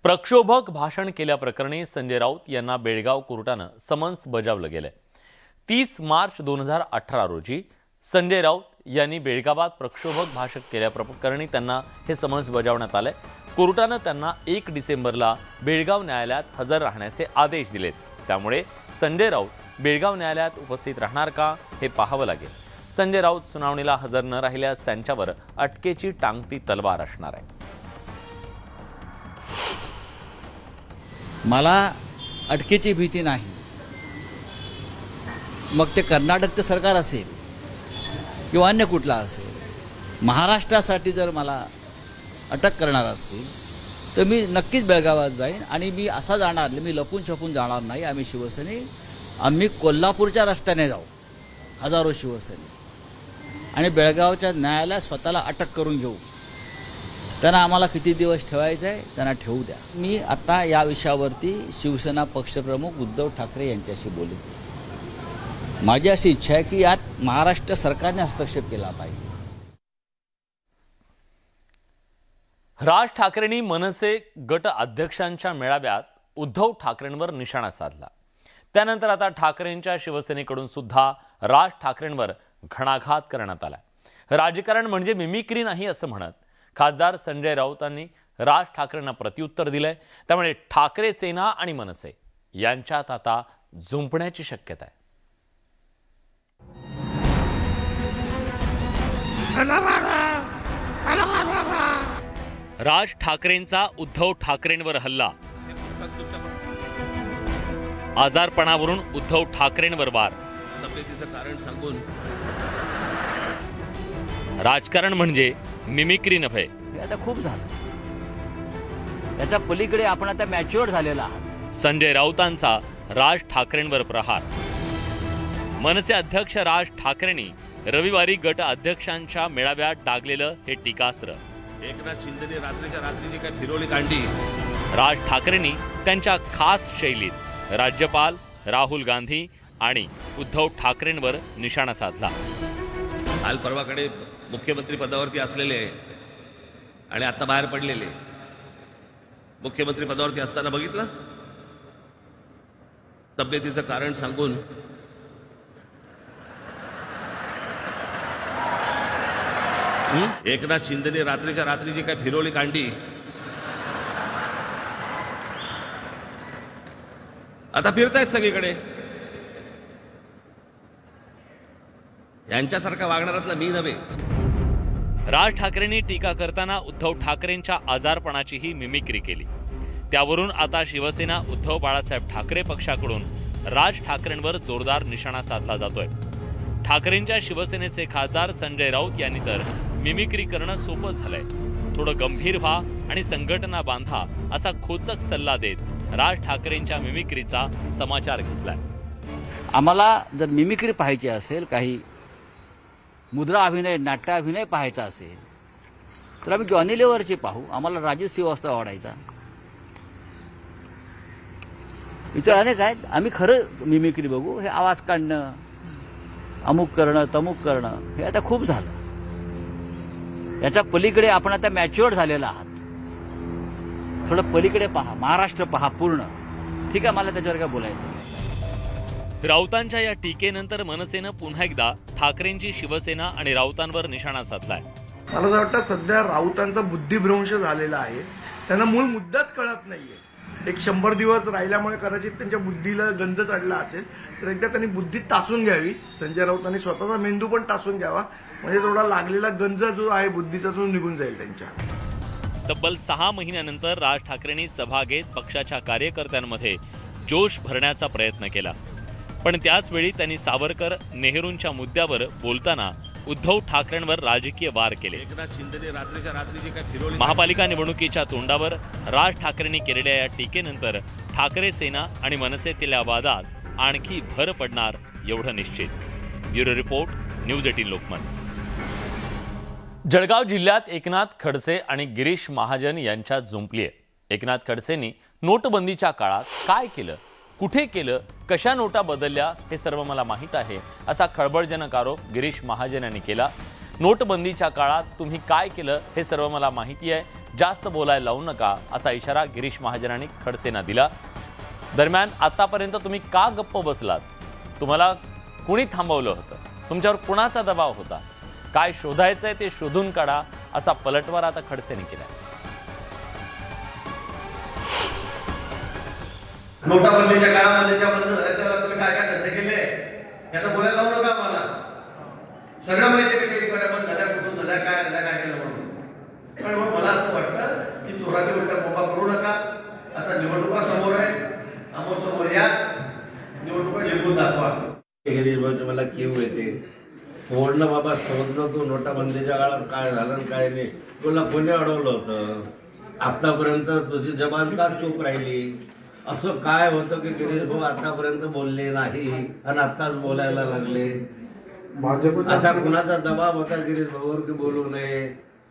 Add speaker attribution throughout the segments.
Speaker 1: प्रक्षोभक भाषण केल्याप्रकरणी संजय राऊत यांना बेळगाव कोर्टानं समन्स बजावलं गेलंय। 30 मार्च 2018 रोजी संजय राऊत यांनी बेळगावात प्रक्षोभक भाषण केल्याप्रकरणी त्यांना हे समन्स बजावण्यात आले। कोर्टानं त्यांना 1 डिसेंबरला बेळगाव न्यायालयात हजर राहण्याचे आदेश दिलेत। त्यामुळे संजय राऊत बेळगाव न्यायालयात उपस्थित राहणार का हे पाहावं लागेल। संजय राऊत सुनावणीला हजर न राहिल्यास त्यांच्यावर अटकेची टांगती तलवार असणार आहे।
Speaker 2: मला अटकेची भीती नाही। मग ते कर्नाटकचं सरकार असेल किंवा अन्य कुठला असेल, महाराष्ट्रासाठी जर मला अटक करणार असतील तर मी नक्कीच बेळगावात जाईन आणि मी असा जाणार, मी लपून छपून जाणार नाही। आम्ही शिवसेने आम्ही कोल्हापूरच्या रस्त्याने जाऊ, हजारो शिवसैनिक, आणि बेळगावच्या न्यायालयात स्वतःला अटक करून घेऊ। त्यांना आम्हाला किती दिवस ठेवायचं आहे त्यांना ठेवू द्या। मी आता या विषयावरती शिवसेना पक्षप्रमुख उद्धव ठाकरे यांच्याशी बोलेन। माझी अशी इच्छा आहे की यात महाराष्ट्र सरकारने हस्तक्षेप केला पाहिजे।
Speaker 1: राज ठाकरेंनी मनसे गट अध्यक्षांच्या मेळाव्यात उद्धव ठाकरेंवर निशाणा साधला। त्यानंतर आता ठाकरेंच्या शिवसेनेकडून सुद्धा राज ठाकरेंवर घणाघात करण्यात आला। राजकारण म्हणजे मिमिक्री नाही असं म्हणत खासदार संजय राऊतांनी राज ठाकरेंना प्रत्युत्तर दिलंय। त्यामुळे ठाकरे सेना आणि मनसे यांच्यात आता झुंपण्याची शक्यता आहे। राज ठाकरेंचा उद्धव ठाकरेंवर हल्ला, आजारपणावरून उद्धव ठाकरेंवर वार,
Speaker 3: तब्येतीचं कारण सांगून
Speaker 1: राजकारण म्हणजे मिमिक्री नव्हे।
Speaker 2: हे आता खूप झालं, त्याच्या पलीकडे आपण आता मॅच्युअर झालेला आहात।
Speaker 1: संजय राऊतांचा राज ठाकरेंवर प्रहार। मनसे अध्यक्ष राज ठाकरेंनी रविवारी गट अध्यक्षांच्या मेळाव्यात डागलेलं हे टीकास्त्र।
Speaker 3: एकनाथ शिंदेने रात्रीच्या रात्री जी काय फिरवली कांडी,
Speaker 1: राज ठाकरेंनी त्यांच्या खास शैलीत राज्यपाल राहुल गांधी आणि उद्धव ठाकरेंवर निशाणा साधला।
Speaker 3: काल परवाकडे मुख्यमंत्री पदावरती असलेले आणि आता बाहेर पडलेले, मुख्यमंत्री पदावरती असताना बघितलं, तब्येतीचं कारण सांगून एकनाथ शिंदेने रात्रीच्या रात्री जी काय फिरवली कांडी, आता फिरतायत सगळीकडे। यांच्यासारखा वागणारातला मी नव्हे।
Speaker 1: राज ठाकरेंनी टीका करताना उद्धव ठाकरेंच्या आजारपणाचीही मिमिक्री केली। त्यावरून आता शिवसेना उद्धव बाळासाहेब ठाकरे पक्षाकडून राज ठाकरेंवर जोरदार निशाणा साधला जातोय। ठाकरेंच्या शिवसेनेचे खासदार संजय राऊत यांनी तर मिमिक्री करणं सोपं झालंय। थोडं गंभीर व्हा आणि संघटना बांधा असा खोचक सल्ला देत राज ठाकरेंच्या मिमिक्रीचा समाचार घेतलाय।
Speaker 2: आम्हाला जर मिमिक्री पाहायची असेल, काही मुद्रा अभिनय, नाट्य अभिनय पाहायचा असेल तर आम्ही जॉनी लिव्हरची पाहू। आम्हाला राजेश श्रीवास्तव आवडायचा, इतर अनेक आहेत। आम्ही खरं मिमिक्री बघू। हे आवाज काढणं, अमुक करणं, तमुक करणं, हे आता खूप झालं। याच्या पलीकडे आपण आता मॅच्युअर झालेला आहात। थोडं पलीकडे पहा, महाराष्ट्र पहा पूर्ण। ठीक आहे, मला त्याच्यावर काय बोलायचं नाही।
Speaker 1: राऊतांच्या या टीकेनंतर मनसेनं पुन्हा एकदा ठाकरेंची शिवसेना आणि राऊतांवर निशाणा साधलाय।
Speaker 4: मला असं वाटतं सध्या राऊतांचा बुद्धिभ्रंश झालेला आहे। त्यांना मूळ मुद्दाच कळत नाहीये। एक 100 दिवस राहिल्यामुळे कदाचित त्यांच्या बुद्धीला गंज चढला असेल, तर एकदा त्यांनी बुद्धी तासून घ्यावी। संजय राऊतांनी स्वतःचा मेंदू पण तासून घ्यावा, म्हणजे थोडा लागलेला गंज जो आहे बुद्धीचा तो निघून जाईल त्यांच्या।
Speaker 1: तब्बल 6 महिन्यानंतर राज ठाकरेंनी सभा घेत पक्षाच्या कार्यकर्त्यांमध्ये जोश भरण्याचा प्रयत्न केला। पण त्याच वेळी त्यांनी सावरकर नेहरूंच्या मुद्द्यावर बोलताना उद्धव ठाकरेंवर राजकीय वार केले।
Speaker 3: एकनाथ शिंदेने रात्रीच्या रात्री जी काय फिरवली,
Speaker 1: महापालिका निवडणुकीच्या तोंडावर राज ठाकरेंनी केलेल्या या टीकेनंतर ठाकरे सेना आणि मनसेतील वादात आणखी भर पडणार एवढं निश्चित। Bureau report, news 18 Lokmat. Jalgaon जिल्ह्यात एकनाथ खडसे आणि गिरीश महाजन यांच्यात जुंपली आहे। एकनाथ खडसेंनी नोटबंदीच्या काळात काय केलं, कुठे केलं, कशा नोटा बदलल्या हे सर्व मला माहीत आहे असा खळबळजनक आरोप गिरीश महाजन यांनी केला। नोटबंदीच्या काळात तुम्ही काय केलं हे सर्व मला माहिती आहे, जास्त बोलायला लावू नका असा इशारा गिरीश महाजनांनी खडसेंना दिला। दरम्यान आतापर्यंत तुम्ही का गप्प बसलात? तुम्हाला कुणी थांबवलं होतं? तुमच्यावर कुणाचा दबाव होता? काय शोधायचंय ते शोधून काढा असा पलटवार आता खडसेंनी केलाय।
Speaker 5: नोटाबंदीच्या काळामध्ये ज्या बंद झाल्या त्याला तुम्ही काय काय धंदे केले याचा बोलायला लावू नका मला। सगळं माहिती कशा इतक्या बंद झाल्या, कुठून झाल्या, काय झाल्या, काय केलं म्हणून। पण मग मला असं वाटतं की चोराची उलटा बोबा करू नका। आता निवडणुका समोर आहे, समोर या, निवडणुका जिंकून दाखवा।
Speaker 6: गिरीश भाऊची मला कीव येते, बोलणं बाबा शोधलं तू नोटाबंदीच्या काळात काय झालं काय नाही, तुला कोणी अडवलं होतं? आतापर्यंत तुझी जबान का चूप राहिली? असं काय होतं की गिरीश भाऊ आतापर्यंत बोलले नाही आणि आत्ताच बोलायला लागले? असा कुणाचा दबाव होता गिरीश भाऊवर की बोलू नये?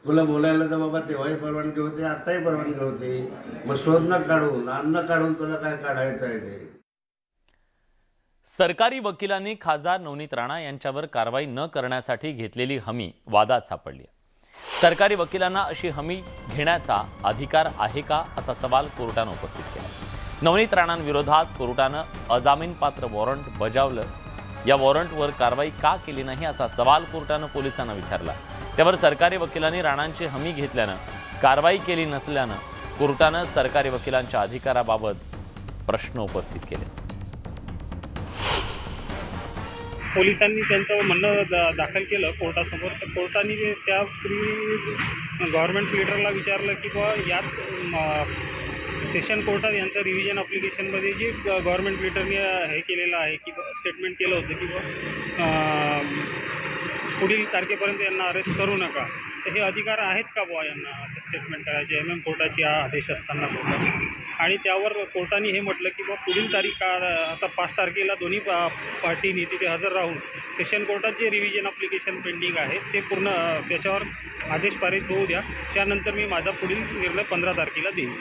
Speaker 6: तुला बोलायला तर बाबा तेव्हाही परवानगी होती, आत्ताही परवानगी होती, मग शोधणं काढून अन्न काढून तुला काय काढायचं आहे ते?
Speaker 1: सरकारी वकिलांनी खासदार नवनीत राणा यांच्यावर कारवाई न करण्यासाठी घेतलेली हमी वादात सापडली। सरकारी वकिलांना अशी हमी घेण्याचा अधिकार आहे का असा सवाल कोर्टाने उपस्थित केला। नवनीत राणांविरोधात कोर्टाने अजामीनपात्र वॉरंट बजावलं, या वॉरंटवर कारवाई का केली नाही असा सवाल कोर्टाने पोलिसांना विचारला। त्यावर सरकारी वकिलांनी राणांची हमी घेतल्यानं कारवाई केली नसल्यानं कोर्टाने सरकारी वकिलांच्या अधिकाराबाबत प्रश्न उपस्थित केले।
Speaker 7: पोलिसांनी त्यांचं म्हणणं दाखल केलं कोर्टासमोर, तर कोर्टाने त्यापूर्वी गव्हर्नमेंट लीडरला विचारलं की बुवा यात सेशन कोर्टात यांचं रिव्हिजन ॲप्लिकेशनमध्ये जे गव्हर्नमेंट लीडरने हे केलेलं आहे की स्टेटमेंट केलं होतं की बुवा पुढील तारखेपर्यंत यांना अरेस्ट करू नका, तर हे अधिकार आहेत का बुवा यांना असं स्टेटमेंट करायचे MM कोर्टाचे आदेश असताना सुद्धा? आणि त्यावर कोर्टाने हे म्हटलं की बुवा पुढील तारीख आता 5 तारखेला दोन्ही पार्टीनी तिथे हजर राहून सेशन कोर्टात जे रिव्हिजन ॲप्लिकेशन पेंडिंग आहे ते पूर्ण त्याच्यावर आदेश पारित होऊ द्या, त्यानंतर मी माझा पुढील निर्णय 15 तारखेला देईन।